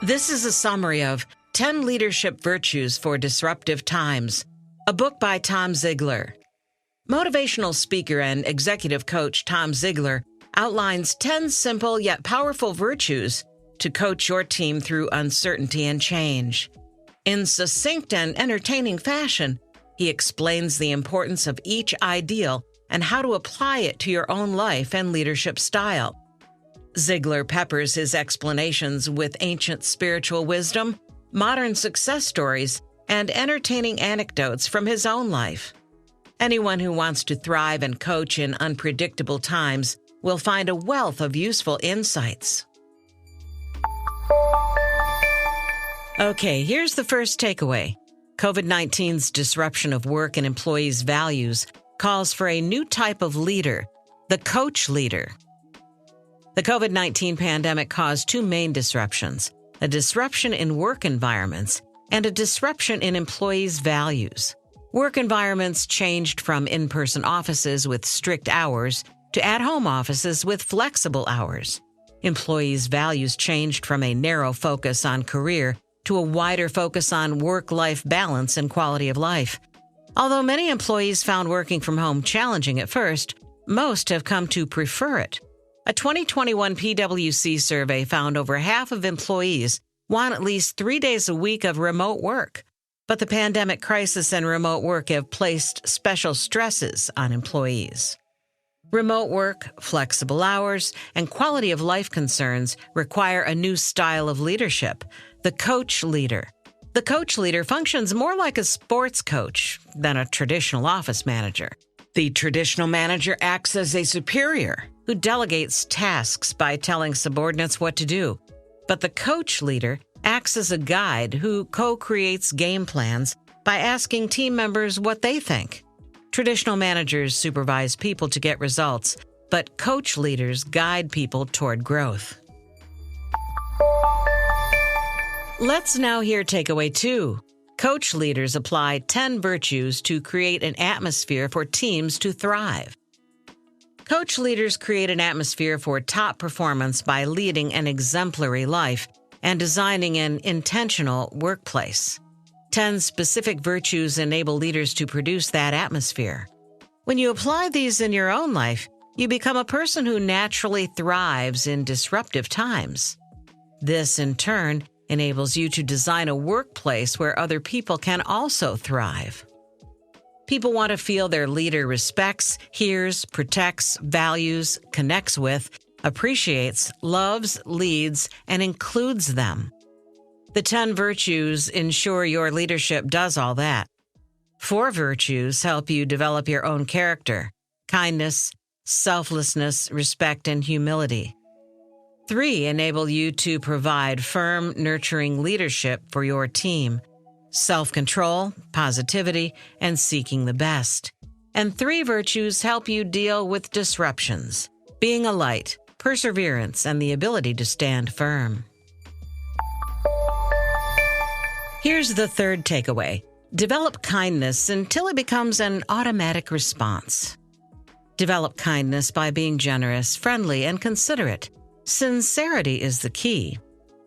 This is a summary of 10 Leadership Virtues for Disruptive Times, a book by Tom Ziglar. Motivational speaker and executive coach Tom Ziglar outlines 10 simple yet powerful virtues to coach your team through uncertainty and change. In succinct and entertaining fashion, he explains the importance of each ideal and how to apply it to your own life and leadership style. Ziglar peppers his explanations with ancient spiritual wisdom, modern success stories, and entertaining anecdotes from his own life. Anyone who wants to thrive and coach in unpredictable times will find a wealth of useful insights. Okay, here's the first takeaway. COVID-19's disruption of work and employees' values calls for a new type of leader, the coach leader. The COVID-19 pandemic caused two main disruptions, a disruption in work environments and a disruption in employees' values. Work environments changed from in-person offices with strict hours to at-home offices with flexible hours. Employees' values changed from a narrow focus on career to a wider focus on work-life balance and quality of life. Although many employees found working from home challenging at first, most have come to prefer it. A 2021 PwC survey found over half of employees want at least 3 days a week of remote work. But the pandemic crisis and remote work have placed special stresses on employees. Remote work, flexible hours, and quality of life concerns require a new style of leadership, the coach leader. The coach leader functions more like a sports coach than a traditional office manager. The traditional manager acts as a superior who delegates tasks by telling subordinates what to do. But the coach leader acts as a guide who co-creates game plans by asking team members what they think. Traditional managers supervise people to get results, but coach leaders guide people toward growth. Let's now hear takeaway 2. Coach leaders apply 10 virtues to create an atmosphere for teams to thrive. Coach leaders create an atmosphere for top performance by leading an exemplary life and designing an intentional workplace. 10 specific virtues enable leaders to produce that atmosphere. When you apply these in your own life, you become a person who naturally thrives in disruptive times. This, in turn, enables you to design a workplace where other people can also thrive. People want to feel their leader respects, hears, protects, values, connects with, appreciates, loves, leads, and includes them. The 10 virtues ensure your leadership does all that. 4 virtues help you develop your own character: kindness, selflessness, respect, and humility. 3 enable you to provide firm, nurturing leadership for your team: self-control, positivity, and seeking the best. And 3 virtues help you deal with disruptions: being a light, perseverance, and the ability to stand firm. Here's the third takeaway. Develop kindness until it becomes an automatic response. Develop kindness by being generous, friendly, and considerate. Sincerity is the key.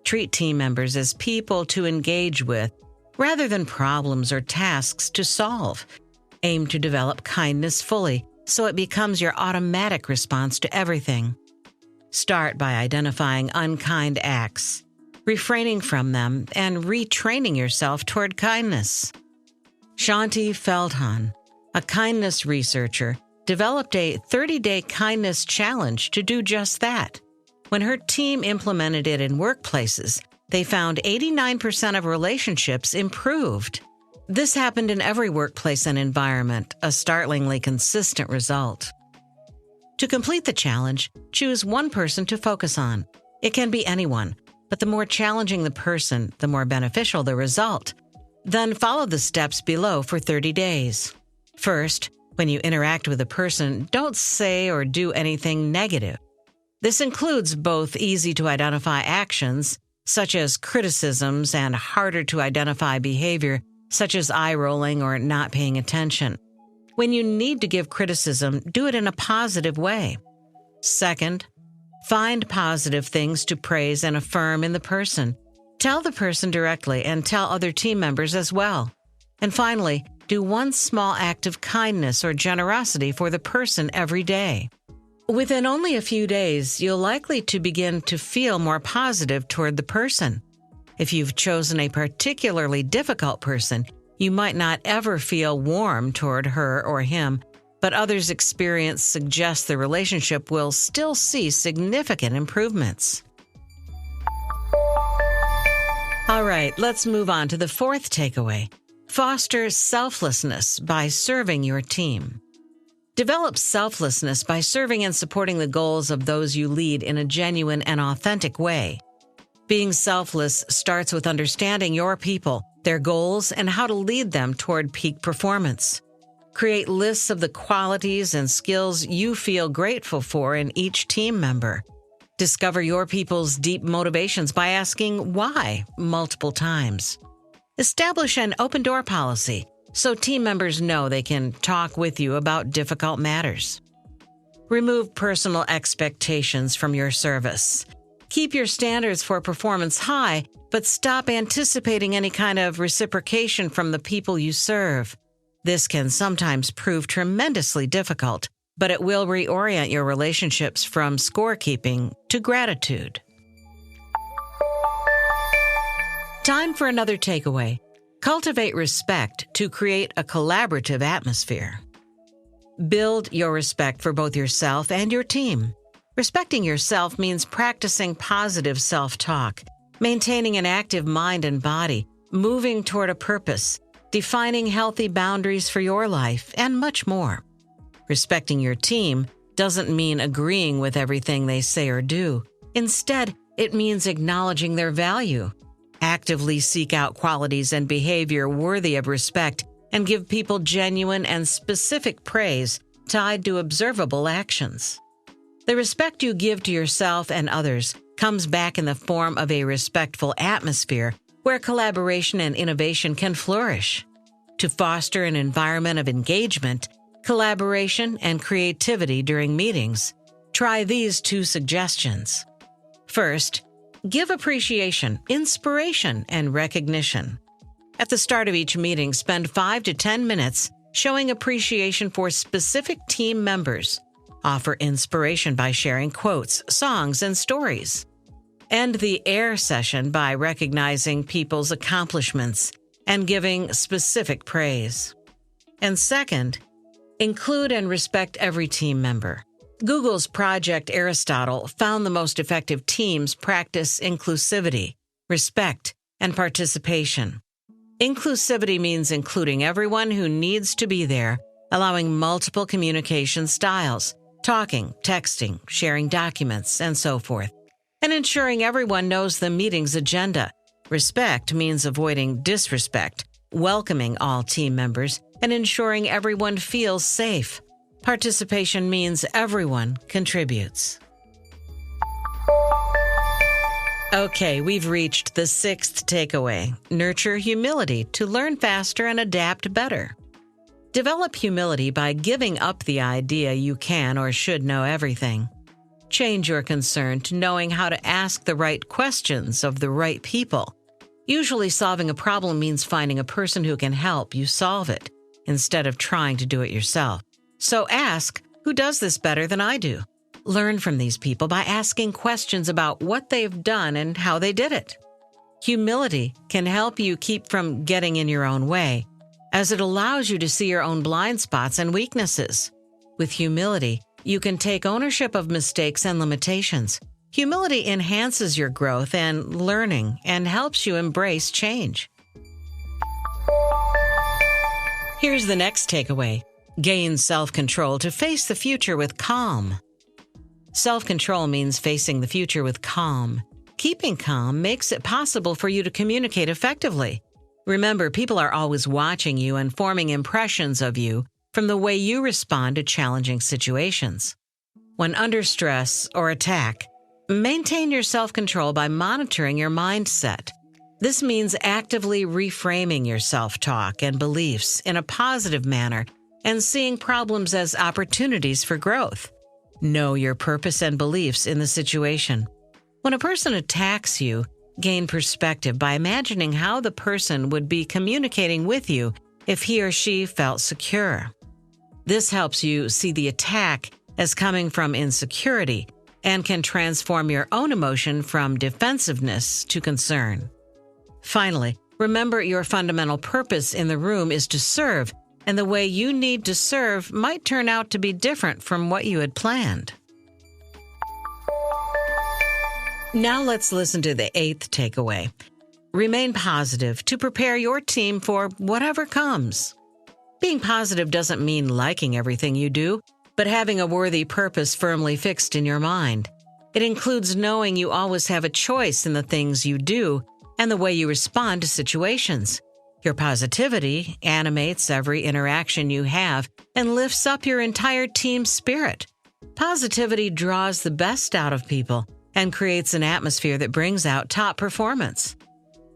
Treat team members as people to engage with, rather than problems or tasks to solve. Aim to develop kindness fully so it becomes your automatic response to everything. Start by identifying unkind acts, refraining from them, and retraining yourself toward kindness. Shanti Feldhahn, a kindness researcher, developed a 30-day kindness challenge to do just that. When her team implemented it in workplaces, they found 89% of relationships improved. This happened in every workplace and environment, a startlingly consistent result. To complete the challenge, choose one person to focus on. It can be anyone, but the more challenging the person, the more beneficial the result. Then follow the steps below for 30 days. First, when you interact with a person, don't say or do anything negative. This includes both easy-to-identify actions, such as criticisms, and harder-to-identify behavior, such as eye-rolling or not paying attention. When you need to give criticism, do it in a positive way. Second, find positive things to praise and affirm in the person. Tell the person directly and tell other team members as well. And finally, do one small act of kindness or generosity for the person every day. Within only a few days, you'll likely to begin to feel more positive toward the person. If you've chosen a particularly difficult person, you might not ever feel warm toward her or him, but others' experience suggests the relationship will still see significant improvements. All right, let's move on to the fourth takeaway. Foster selflessness by serving your team. Develop selflessness by serving and supporting the goals of those you lead in a genuine and authentic way. Being selfless starts with understanding your people, their goals, and how to lead them toward peak performance. Create lists of the qualities and skills you feel grateful for in each team member. Discover your people's deep motivations by asking why multiple times. Establish an open-door policy so team members know they can talk with you about difficult matters. Remove personal expectations from your service. Keep your standards for performance high, but stop anticipating any kind of reciprocation from the people you serve. This can sometimes prove tremendously difficult, but it will reorient your relationships from scorekeeping to gratitude. Time for another takeaway. Cultivate respect to create a collaborative atmosphere. Build your respect for both yourself and your team. Respecting yourself means practicing positive self-talk, maintaining an active mind and body, moving toward a purpose, defining healthy boundaries for your life, and much more. Respecting your team doesn't mean agreeing with everything they say or do. Instead, it means acknowledging their value. Actively seek out qualities and behavior worthy of respect and give people genuine and specific praise tied to observable actions. The respect you give to yourself and others comes back in the form of a respectful atmosphere where collaboration and innovation can flourish. To foster an environment of engagement, collaboration, and creativity during meetings, try these 2 suggestions. First, give appreciation, inspiration, and recognition. At the start of each meeting, spend 5 to 10 minutes showing appreciation for specific team members. Offer inspiration by sharing quotes, songs, and stories. End the air session by recognizing people's accomplishments and giving specific praise. And second, include and respect every team member. Google's Project Aristotle found the most effective teams practice inclusivity, respect, and participation. Inclusivity means including everyone who needs to be there, allowing multiple communication styles, talking, texting, sharing documents, and so forth, and ensuring everyone knows the meeting's agenda. Respect means avoiding disrespect, welcoming all team members, and ensuring everyone feels safe. Participation means everyone contributes. Okay, we've reached the 6th takeaway. Nurture humility to learn faster and adapt better. Develop humility by giving up the idea you can or should know everything. Change your concern to knowing how to ask the right questions of the right people. Usually solving a problem means finding a person who can help you solve it, instead of trying to do it yourself. So ask, who does this better than I do? Learn from these people by asking questions about what they've done and how they did it. Humility can help you keep from getting in your own way, as it allows you to see your own blind spots and weaknesses. With humility, you can take ownership of mistakes and limitations. Humility enhances your growth and learning and helps you embrace change. Here's the next takeaway. Gain self-control to face the future with calm. Self-control means facing the future with calm. Keeping calm makes it possible for you to communicate effectively. Remember, people are always watching you and forming impressions of you from the way you respond to challenging situations. When under stress or attack, maintain your self-control by monitoring your mindset. This means actively reframing your self-talk and beliefs in a positive manner and seeing problems as opportunities for growth. Know your purpose and beliefs in the situation. When a person attacks you, gain perspective by imagining how the person would be communicating with you if he or she felt secure. This helps you see the attack as coming from insecurity and can transform your own emotion from defensiveness to concern. Finally, remember your fundamental purpose in the room is to serve, and the way you need to serve might turn out to be different from what you had planned. Now let's listen to the 8th takeaway. Remain positive to prepare your team for whatever comes. Being positive doesn't mean liking everything you do, but having a worthy purpose firmly fixed in your mind. It includes knowing you always have a choice in the things you do and the way you respond to situations. Your positivity animates every interaction you have and lifts up your entire team's spirit. Positivity draws the best out of people and creates an atmosphere that brings out top performance.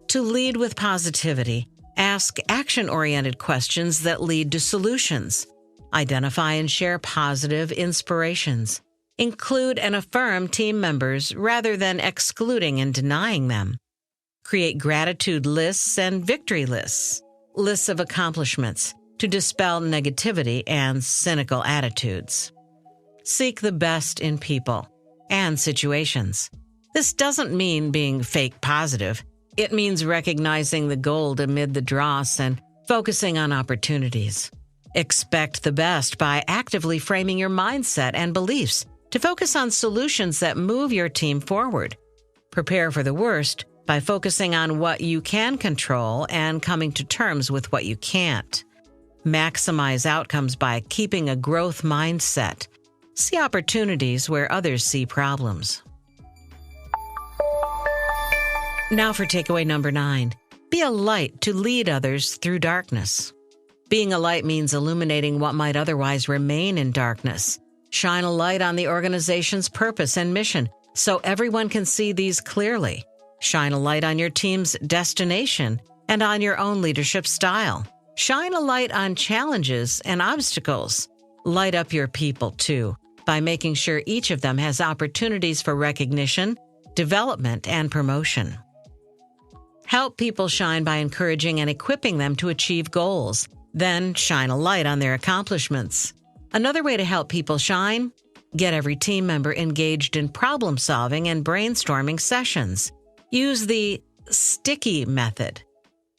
To lead with positivity, ask action-oriented questions that lead to solutions. Identify and share positive inspirations. Include and affirm team members rather than excluding and denying them. Create gratitude lists and victory lists, lists of accomplishments to dispel negativity and cynical attitudes. Seek the best in people and situations. This doesn't mean being fake positive. It means recognizing the gold amid the dross and focusing on opportunities. Expect the best by actively framing your mindset and beliefs to focus on solutions that move your team forward. Prepare for the worst by focusing on what you can control and coming to terms with what you can't. Maximize outcomes by keeping a growth mindset. See opportunities where others see problems. Now for takeaway number 9. Be a light to lead others through darkness. Being a light means illuminating what might otherwise remain in darkness. Shine a light on the organization's purpose and mission so everyone can see these clearly. Shine a light on your team's destination and on your own leadership style. Shine a light on challenges and obstacles. Light up your people, too, by making sure each of them has opportunities for recognition, development, and promotion. Help people shine by encouraging and equipping them to achieve goals. Then shine a light on their accomplishments. Another way to help people shine? Get every team member engaged in problem-solving and brainstorming sessions. Use the sticky method.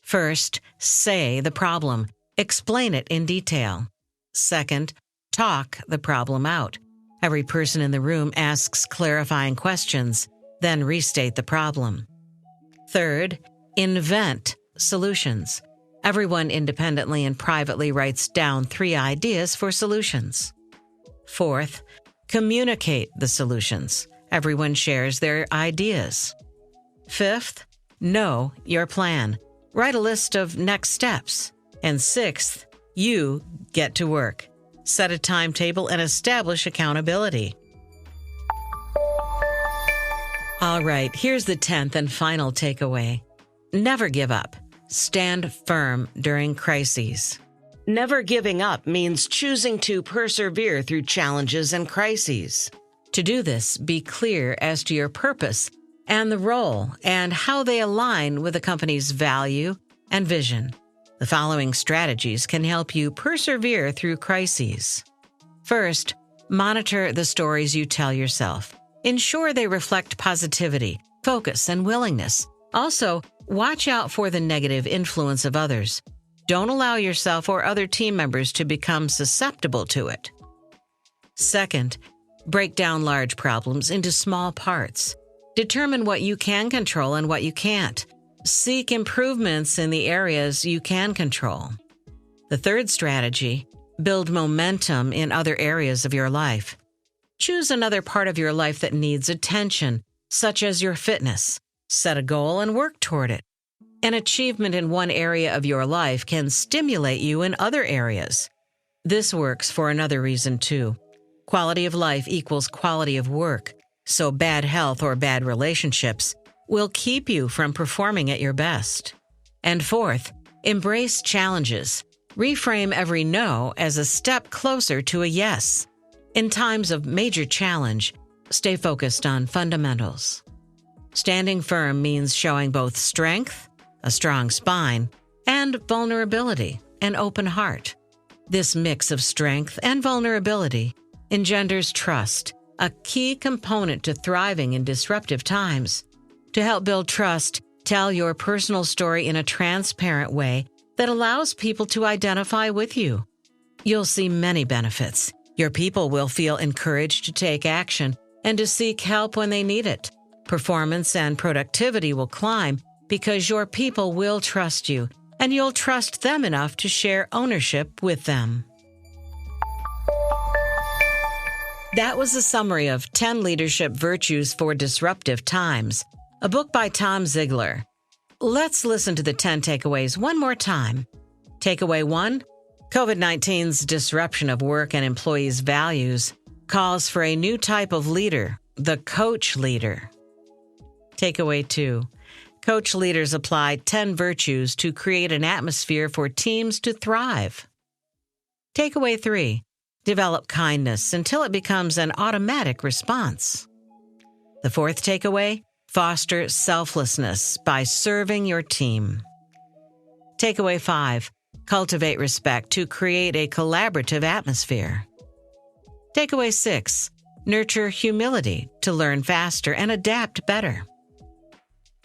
First, say the problem. Explain it in detail. Second, talk the problem out. Every person in the room asks clarifying questions, then restate the problem. Third, invent solutions. Everyone independently and privately writes down 3 ideas for solutions. Fourth, communicate the solutions. Everyone shares their ideas. Fifth, know your plan. Write a list of next steps. And sixth, you get to work. Set a timetable and establish accountability. All right, here's the 10th and final takeaway. Never give up. Stand firm during crises. Never giving up means choosing to persevere through challenges and crises. To do this, be clear as to your purpose and the role and how they align with the company's value and vision. The following strategies can help you persevere through crises. First, monitor the stories you tell yourself. Ensure they reflect positivity, focus, and willingness. Also, watch out for the negative influence of others. Don't allow yourself or other team members to become susceptible to it. Second, break down large problems into small parts. Determine what you can control and what you can't. Seek improvements in the areas you can control. The third strategy, build momentum in other areas of your life. Choose another part of your life that needs attention, such as your fitness. Set a goal and work toward it. An achievement in one area of your life can stimulate you in other areas. This works for another reason, too. Quality of life equals quality of work, so bad health or bad relationships will keep you from performing at your best. And fourth, embrace challenges. Reframe every no as a step closer to a yes. In times of major challenge, stay focused on fundamentals. Standing firm means showing both strength, a strong spine, and vulnerability, an open heart. This mix of strength and vulnerability engenders trust, a key component to thriving in disruptive times. To help build trust, tell your personal story in a transparent way that allows people to identify with you. You'll see many benefits. Your people will feel encouraged to take action and to seek help when they need it. Performance and productivity will climb because your people will trust you, and you'll trust them enough to share ownership with them. That was a summary of 10 Leadership Virtues for Disruptive Times, a book by Tom Ziglar. Let's listen to the 10 takeaways one more time. Takeaway 1, COVID-19's disruption of work and employees' values calls for a new type of leader, the coach leader. Takeaway 2, coach leaders apply 10 virtues to create an atmosphere for teams to thrive. Takeaway 3, develop kindness until it becomes an automatic response. The fourth takeaway, foster selflessness by serving your team. Takeaway 5, cultivate respect to create a collaborative atmosphere. Takeaway 6, nurture humility to learn faster and adapt better.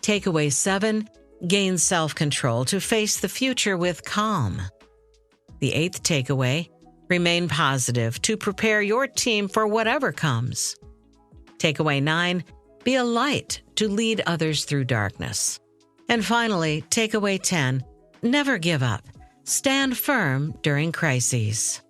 Takeaway 7, gain self-control to face the future with calm. The eighth takeaway, remain positive to prepare your team for whatever comes. Takeaway 9, be a light to lead others through darkness. And finally, takeaway 10, never give up. Stand firm during crises.